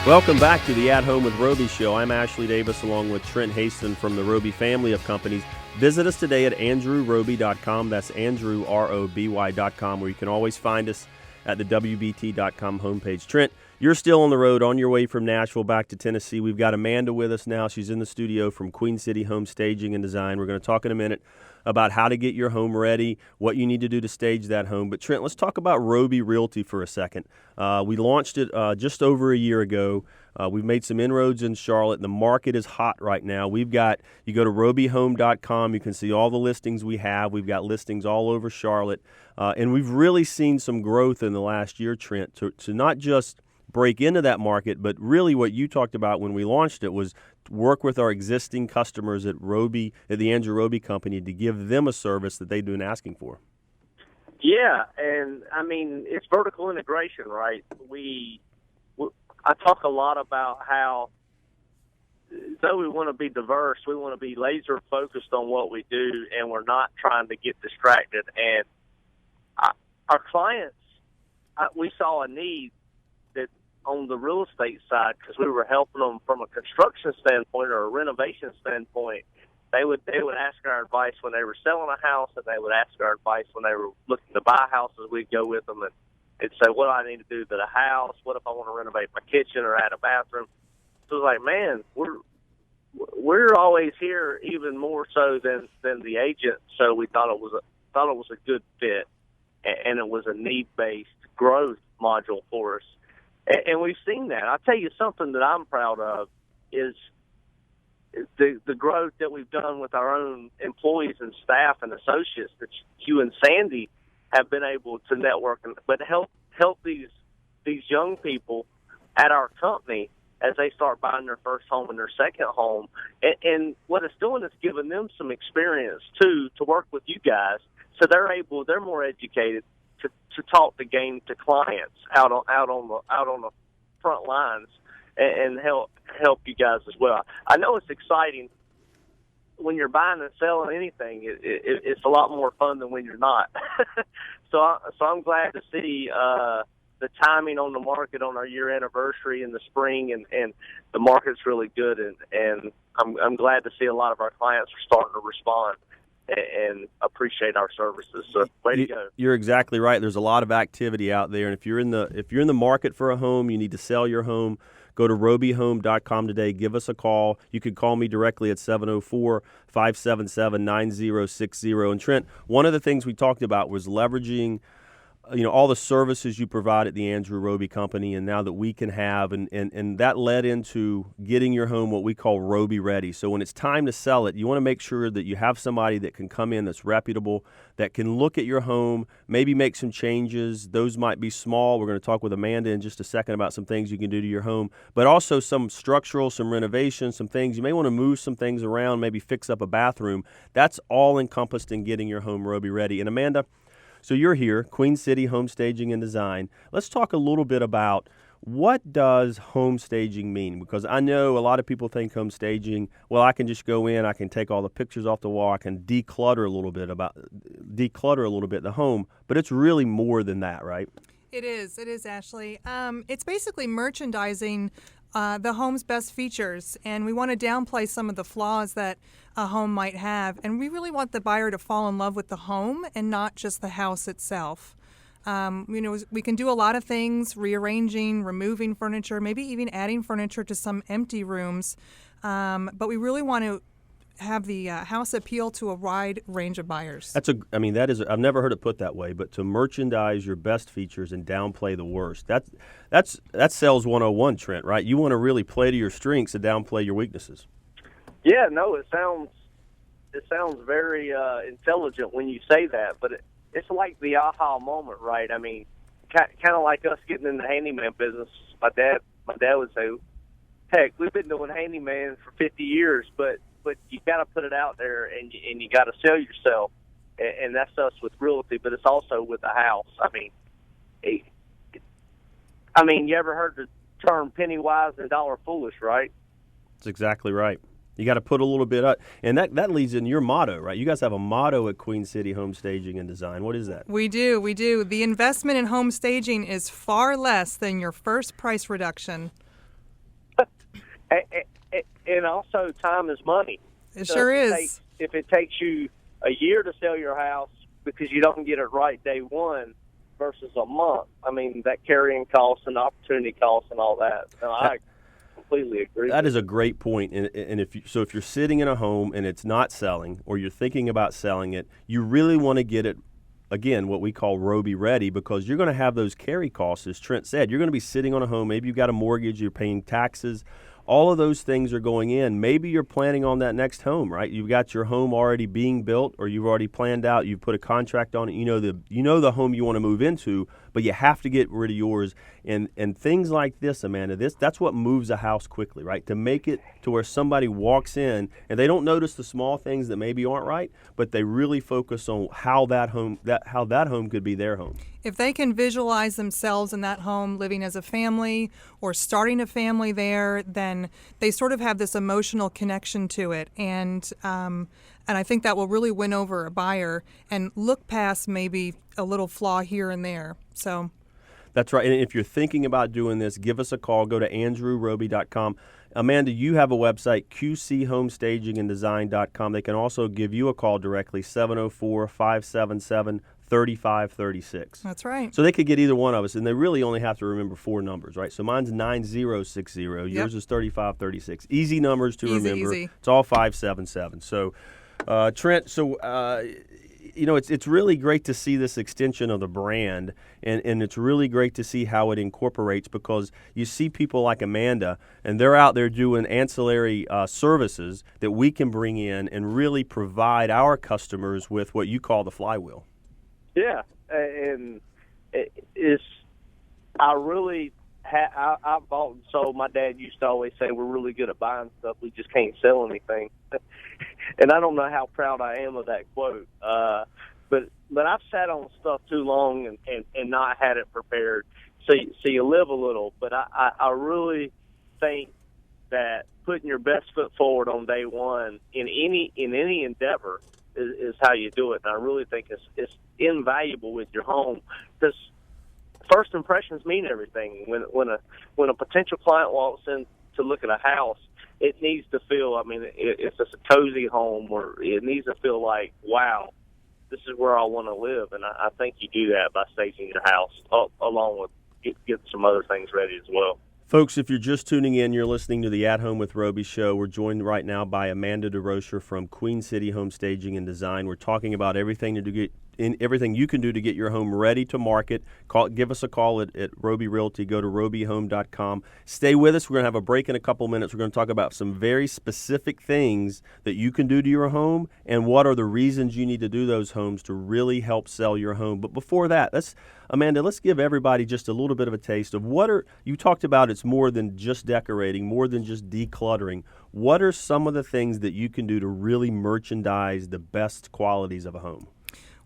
Welcome back to the At Home with Roby show. I'm Ashley Davis along with Trent Haston from the Roby family of companies. Visit us today at andrewroby.com. That's andrewroby.com, where you can always find us at the WBT.com homepage. Trent, you're still on the road on your way from Nashville back to Tennessee. We've got Amanda with us now. She's in the studio from Queen City Home Staging and Design. We're going to talk in a minute about how to get your home ready, what you need to do to stage that home. But Trent, let's talk about Roby Realty for a second. We launched it just over a year ago. We've made some inroads in Charlotte. The market is hot right now. You go to robyhome.com. You can see all the listings we have. We've got listings all over Charlotte. And we've really seen some growth in the last year, Trent, to not just break into that market, but really what you talked about when we launched it was work with our existing customers at the Andrew Roby Company to give them a service that they've been asking for. Yeah, and I mean, it's vertical integration, right? I talk a lot about how, though we want to be diverse, we want to be laser focused on what we do, and we're not trying to get distracted. And our clients, we saw a need that on the real estate side, because we were helping them from a construction standpoint or a renovation standpoint. They would ask our advice when they were selling a house, and they would ask our advice when they were looking to buy houses. We'd go with them and it'd say, what do I need to do to the house? What if I want to renovate my kitchen or add a bathroom? So it's like, man, we're always here, even more so than the agent. So we thought it was a good fit, and it was a need-based growth module for us. And we've seen that. I'll tell you something that I'm proud of is the growth that we've done with our own employees and staff and associates that Hugh and Sandy have been able to network, but help these young people at our company as they start buying their first home and their second home. And what it's doing is giving them some experience too to work with you guys, so they're more educated to talk the game to clients out on the front lines and help you guys as well. I know it's exciting when you're buying and selling anything. It's a lot more fun than when you're not. So I'm glad to see the timing on the market on our year anniversary in the spring, and the market's really good, and I'm glad to see a lot of our clients are starting to respond and appreciate our services. So way to go. You're exactly right. There's a lot of activity out there, and if you're in the market for a home, you need to sell your home. Go to robyhome.com today. Give us a call. You could call me directly at 704-577-9060. And Trent, one of the things we talked about was leveraging all the services you provide at the Andrew Roby Company, and now that we can have, and that led into getting your home what we call Roby ready. So when it's time to sell it, you want to make sure that you have somebody that can come in that's reputable, that can look at your home, maybe make some changes. Those might be small. We're going to talk with Amanda in just a second about some things you can do to your home, but also some structural, some renovations, some things. You may want to move some things around, maybe fix up a bathroom. That's all encompassed in getting your home Roby ready. And Amanda, so you're here, Queen City Home Staging and Design. Let's talk a little bit about what does home staging mean? Because I know a lot of people think home staging, well, I can just go in, I can take all the pictures off the wall, I can declutter a little bit the home, but it's really more than that, right? It is, Ashley. It's basically merchandising the home's best features, and we want to downplay some of the flaws that a home might have, and we really want the buyer to fall in love with the home and not just the house itself. We can do a lot of things, rearranging, removing furniture, maybe even adding furniture to some empty rooms, but we really want to have the house appeal to a wide range of buyers. I've never heard it put that way, but to merchandise your best features and downplay the worst. That's sales 101, Trent, right? You want to really play to your strengths and downplay your weaknesses. Yeah, no, it sounds very intelligent when you say that, but it's like the aha moment, right? I mean, kind of like us getting in the handyman business. My dad would say, heck, we've been doing handyman for 50 years, but you got to put it out there, and you got to sell yourself, and that's us with realty, but it's also with the house. I mean, you ever heard the term penny wise and dollar foolish, right? That's exactly right. You got to put a little bit up, and that leads in your motto, right? You guys have a motto at Queen City Home Staging and Design. What is that? We do. The investment in home staging is far less than your first price reduction. And also, time is money. It So sure if is. if it takes you a year to sell your house because you don't get it right day one versus a month, I mean, that carrying costs and opportunity costs and all that. And I completely agree. That is a great point. And if you're sitting in a home and it's not selling, or you're thinking about selling it, you really want to get it, again, what we call Roby ready, because you're going to have those carry costs, as Trent said. You're going to be sitting on a home. Maybe you've got a mortgage, you're paying taxes. All of those things are going in. Maybe you're planning on that next home, right? You've got your home already being built, or you've already planned out. You've put a contract on it. You know the home you want to move into, but you have to get rid of yours. And things like this, Amanda, that's what moves a house quickly, right? To make it to where somebody walks in and they don't notice the small things that maybe aren't right, but they really focus on how that home could be their home. If they can visualize themselves in that home living as a family or starting a family there, then they sort of have this emotional connection to it. And I think that will really win over a buyer and look past maybe a little flaw here and there. So that's right. And if you're thinking about doing this, give us a call. Go to andrewroby.com. Amanda, you have a website, qchomestaginganddesign.com. They can also give you a call directly, 704-577-3536. that's right. So they could get either one of us, and they really only have to remember 4 numbers, right? So mine's 9060. Yours is 3536. Easy numbers to remember. Easy. It's all 577. So, Trent, it's really great to see this extension of the brand, and it's really great to see how it incorporates, because you see people like Amanda, and they're out there doing ancillary services that we can bring in and really provide our customers with what you call the flywheel. Yeah, and it's I really I bought and sold. My dad used to always say we're really good at buying stuff. We just can't sell anything. And I don't know how proud I am of that quote. But I've sat on stuff too long and not had it prepared. So you live a little. But I really think that putting your best foot forward on day one in any endeavor is how you do it. And I really think it's invaluable with your home, because first impressions mean everything. When a potential client walks in to look at a house, it needs to feel, if it's a cozy home, or it needs to feel like, wow, this is where I want to live. And I think you do that by staging your house along with get some other things ready as well. Folks, if you're just tuning in, you're listening to the At Home with Roby show. We're joined right now by Amanda DeRocher from Queen City Home Staging and Design. We're talking about everything you can do to get your home ready to market. Give us a call at Roby Realty. Go to robyhome.com. Stay with us. We're going to have a break in a couple minutes. We're going to talk about some very specific things that you can do to your home and what are the reasons you need to do those homes to really help sell your home. But before that, Amanda, let's give everybody just a little bit of a taste of you talked about it's more than just decorating, more than just decluttering. What are some of the things that you can do to really merchandise the best qualities of a home?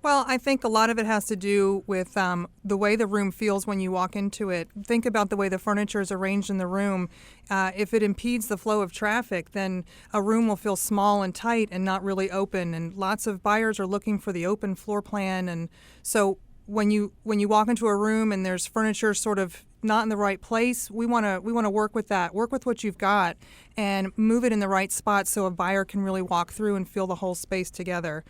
Well, I think a lot of it has to do with the way the room feels when you walk into it. Think about the way the furniture is arranged in the room. If it impedes the flow of traffic, then a room will feel small and tight and not really open. And lots of buyers are looking for the open floor plan. And so when you walk into a room and there's furniture sort of not in the right place, we want to work with that. Work with what you've got and move it in the right spot so a buyer can really walk through and feel the whole space together.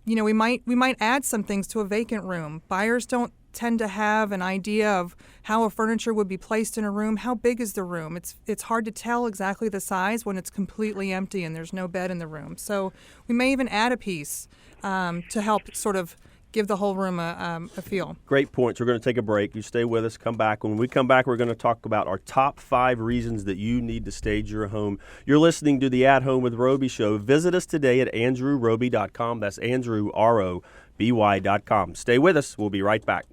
We might add some things to a vacant room. Buyers don't tend to have an idea of how a furniture would be placed in a room. How big is the room? It's hard to tell exactly the size when it's completely empty and there's no bed in the room. So we may even add a piece to help sort of give the whole room a feel. Great points. We're going to take a break. You stay with us. Come back. When we come back, we're going to talk about our top 5 reasons that you need to stage your home. You're listening to the At Home with Roby show. Visit us today at andrewroby.com. That's andrewroby.com. Stay with us. We'll be right back.